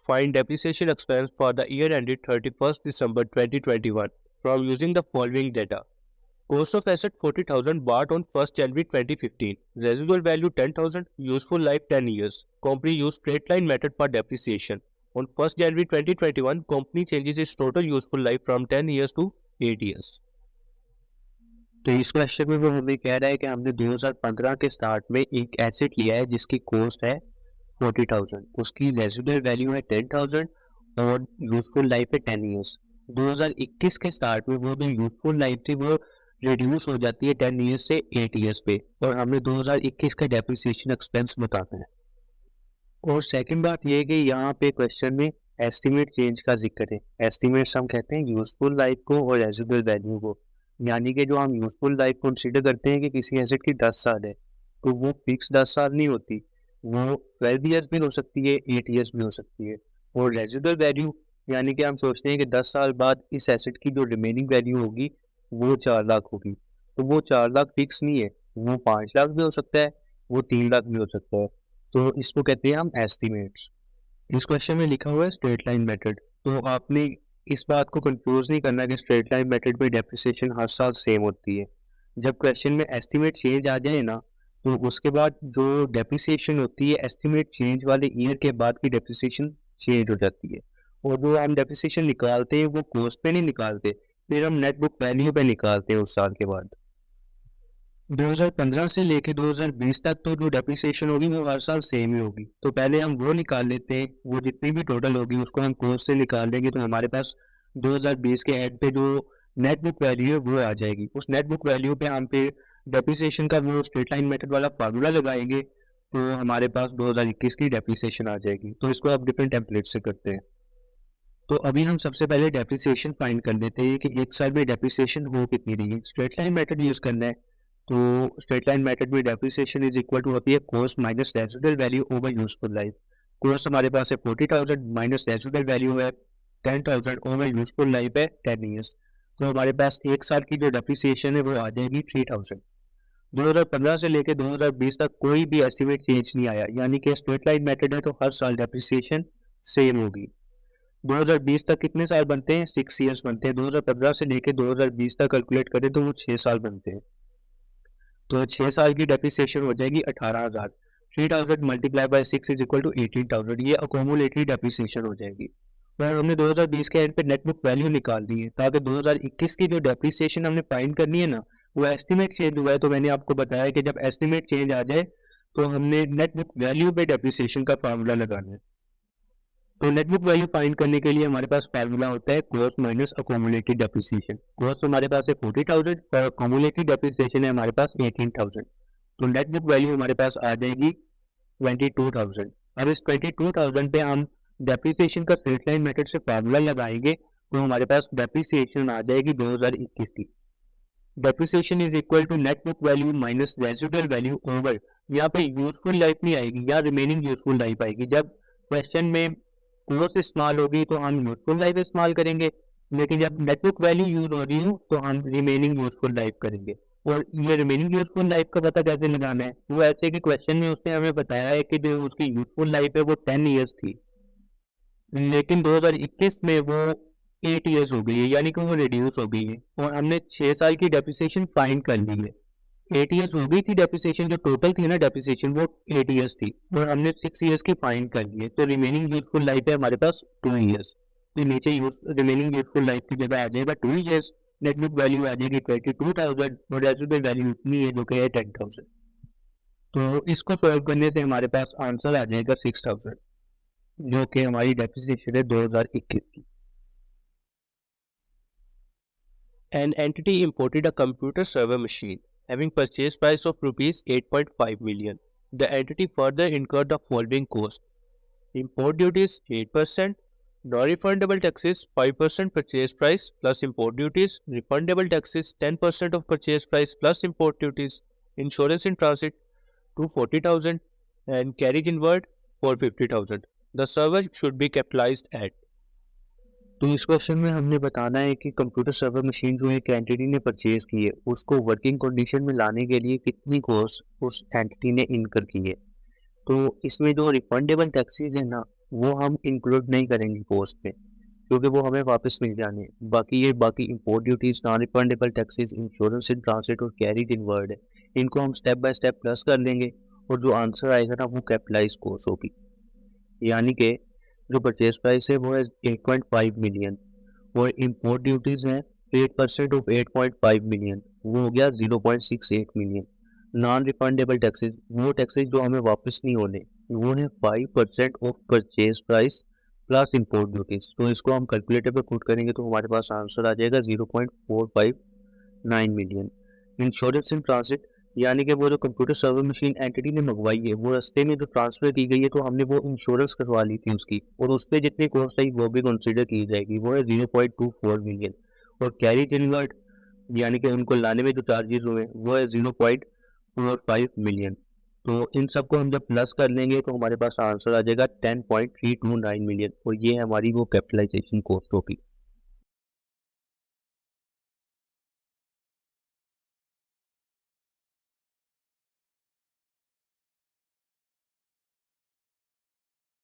Find depreciation expense for the year ended 31st December 2021 from using the following data. Cost of asset 40,000 bought on 1st January 2015. Residual value 10,000. Useful life 10 years. Company used straight line method for depreciation. On 1st January 2021, company changes its total useful life from 10 years to 8 years. तो इस question में वो हमें कह रहा है कि हमने 2015 के स्टार्ट में एक एसेट लिया है जिसकी कॉस्ट है 40,000, उसकी रेजिडुअल वैल्यू है 10,000 और यूजफुल लाइफ है 10 इयर्स। 2021 के स्टार्ट में वो जो यूजफुल लाइफ थी वो रिड्यूस हो जाती है 10 इयर्स से 8 इयर्स पे, और हमें 2021 का डेप्रिसिएशन एक्सपेंस बताना है। और सेकंड बात ये है कि यहाँ पे क्वेश्चन में एस्टिमेट चेंज का जिक्र है। एस्टिमेट्स हम कहते हैं यूजफुल लाइफ को और रेजिडुअल वैल्यू को, यानी कि जो हम यूजफुल लाइफ कंसीडर करते हैं कि किसी एसेट की 10 साल है, तो वो फिक्स 10 साल नहीं होती, वो 12 ईयर्स भी हो सकती है, 8 ईयर्स भी हो सकती है। और रेजिडुअल वैल्यू यानी कि हम सोचते हैं कि 10 साल बाद इस एसेट की जो रिमेनिंग वैल्यू होगी वो 4 लाख होगी, तो वो 4 लाख फिक्स नहीं है, वो 5 लाख भी हो सकता है, वो 3 लाख भी हो सकता है। तो इसको कहते हैं हम एस्टिमेट्स। इस क्वेश्चन में लिखा हुआ है स्ट्रेट लाइन मेथड, तो आपने इस बात को कंफ्यूज नहीं करना कि स्ट्रेट लाइन मेथड में डेप्रिसिएशन हर साल सेम होती है। जब क्वेश्चन में एस्टिमेट चेंज आ जाए ना, तो उसके बाद जो डेप्रिसिएशन होती है एस्टिमेट चेंज वाले ईयर के बाद की डेप्रिसिएशन चेंज हो जाती है, और जो हम डेप्रिसिएशन निकालते हैं वो कॉस्ट पे नहीं निकालते, फिर हम नेट बुक वैल्यू पे निकालते हैं उस साल के बाद। 2015 से लेके 2020 तक तो जो डेप्रिसिएशन होगी वो हर साल सेम ही होगी, तो पहले हम वो निकाल लेते हैं, वो जितनी भी टोटल होगी उसको हम कॉस्ट से निकाल लेंगे, तो हमारे पास 2020 के एंड पे जो नेट बुक वैल्यू है वो आ जाएगी। उस नेट बुक वैल्यू पे हम फिर डेप्रिसिएशन का वो स्ट्रेट लाइन मेथड वाला फार्मूला लगाएंगे, तो हमारे पास 2021 की डेप्रिसिएशन आ जाएगी। तो इसको आप डिफरेंट टेम्पलेट से करते हैं। तो अभी हम सबसे पहले डेप्रिसिएशन फाइंड कर लेते हैं कि एक साल में डेप्रिसिएशन हो कितनी रही है। स्ट्रेट लाइन मेथड यूज करना है, तो स्ट्रेट लाइन मेथड में डेप्रिसिएशन इज इक्वल टू होती है cost minus residual value over useful life. Cost हमारे पास है 40,000 माइनस रेजिडुअल वैल्यू है 10,000 ओवर यूजफुल लाइफ है 10 ईयर्स, तो हमारे पास एक साल की जो डेप्रिसिएशन है वो आ जाएगी 3,000। 2015 से लेकर 2020 तक कोई भी एस्टिमेट चेंज नहीं आया, यानी कि स्ट्रेट लाइन मेथड है तो हर साल डेप्रिसिएशन सेम होगी। 2020 तक कितने साल बनते हैं? 6 ईयर्स बनते हैं। 2015 से लेकर 2020 तक कैलकुलेट करें तो वो 6 साल बनते हैं, तो 6 साल की डेप्रिसिएशन हो जाएगी 18,000। 3,000 multiply by 6 is equal to 18,000, ये अकोमुलेटरी डेप्रिसिएशन हो जाएगी। पर हमने 2020 के एंड पे नेट बुक वैल्यू निकाल दी है, ताकि 2021 की जो डेप्रिसिएशन हमने फाइंड करनी है ना, वो एस्टिमेट चेंज हुआ है, तो मैंने आपको बताया कि जब एस्टिमेट चेंज आ जाए तो हमने नेट बुक वैल्यू पे डेप्रिसिएशन का फार्मूला लगाना है। तो नेट बुक वैल्यू फाइंड करने के लिए हमारे पास फार्मूला होता है cost minus accumulated depreciation. Cost हमारे पास है 40,000 और अकोमुलेटेड डेप्रिसिएशन है हमारे पास 18,000, तो नेट बुक वैल्यू हमारे पास आ जाएगी 22,000। अब इस 22,000 पे हम डेप्रिसिएशन का स्ट्रेट लाइन मेथड से फार्मूला लगाएंगे, तो हमारे पास डेप्रिसिएशन आ जाएगी 2021 की। Depreciation is equal to net book value minus residual value over, यहाँ पे यूजफुल लाइफ नहीं आएगी, यहाँ रिमेनिंग यूजफुल लाइफ आएगी। जब क्वेश्चन में कॉस्ट इस्तेमाल होगी तो हम यूजफुल लाइफ इस्तेमाल करेंगे, लेकिन जब नेट बुक वैल्यू यूज हो रही हो तो हम रिमेनिंग यूजफुल लाइफ करेंगे। और ये रिमेनिंग यूजफुल लाइफ का पता कैसे लगाना है? वो ऐसे कि क्वेश्चन में उसने हमें बताया है कि जो उसकी यूजफुल लाइफ है वो 10 ईयर्स थी, लेकिन 2021 में वो 8 ईयर्स हो गई है, यानी कि वो रिड्यूस हो गई है, और हमने 6 साल की डेप्रिसिएशन फाइंड कर ली है। 8 ईयर्स हो गई थी डेप्रिसिएशन, जो टोटल थी ना डेप्रिसिएशन वो 8 ईयर्स थी, और हमने 6 ईयर्स की फाइंड कर ली है, तो रिमेनिंग यूजफुल लाइफ है हमारे पास 2 ईयर्स। तो नीचे रिमेनिंग यूजफुल लाइफ की जगह आ जाएगा 2 ईयर्स, नेट बुक वैल्यू आ जाएगी 22,000 और रेजिडुअल वैल्यू इतनी है जो कि है 10,000। तो इसको सॉल्व करने से हमारे पास आंसर आ जाएगा 6,000, जो कि हमारी डेप्रिसिएशन है 2021 की। An entity imported a computer server machine having purchase price of rupees 8.5 million. The entity further incurred the following cost: import duties 8%, non-refundable taxes 5% purchase price plus import duties, refundable taxes 10% of purchase price plus import duties, insurance in transit 240,000, and carriage inward for 50,000. The server should be capitalized at. तो इस question में हमने बताना है कि computer server machine जो एक entity ने परचेज की है उसको वर्किंग कंडीशन में लाने के लिए कितनी कॉस्ट उस एंटिटी ने इनकर की है। तो इसमें जो रिफंडेबल टैक्सेस है ना, वो हम इंक्लूड नहीं करेंगे कॉस्ट में, क्योंकि वो हमें वापस मिल जाने हैं। बाकी import duties, non refundable taxes, insurance in transit और कैरीड इन वर्ड है, इनको हम स्टेप बाय स्टेप प्लस कर लेंगे और जो आंसर आएगा ना वो कैपिटलाइज कॉस्ट होगी। यानी कि जो परचेज प्राइस है वो है 8.5 मिलियन और इंपोर्ट ड्यूटीज हैं 8% ऑफ 8.5 मिलियन, वो हो गया 0.68 मिलियन। नॉन रिफंडेबल टैक्सेस, वो टैक्सेस जो हमें वापस नहीं होने, वो है 5% of purchase price plus import duties. तो इसको हम कैलकुलेटर पे पुट करेंगे तो हमारे पास आंसर आ जाएगा 0.459 मिलियन। इंश्योरेंस इन ट्रांसिट, यानी कि वो जो कंप्यूटर सर्वर मशीन एंटिटी ने मंगवाई है वो रास्ते में जो ट्रांसफर की गई है तो हमने वो इंश्योरेंस करवा ली थी उसकी, और उस पर जितनी कॉस्ट आई वो भी कंसिडर की जाएगी, वो है 0.24 मिलियन। और कैरी इनवर्ट, यानी कि उनको लाने में जो चार्जेस हुए वो है 0.45 मिलियन। तो इन सबको हम जब प्लस कर लेंगे तो हमारे पास आंसर आ जाएगा 10.329 मिलियन, और ये हमारी वो कैपिटलाइजेशन कॉस्ट होगी।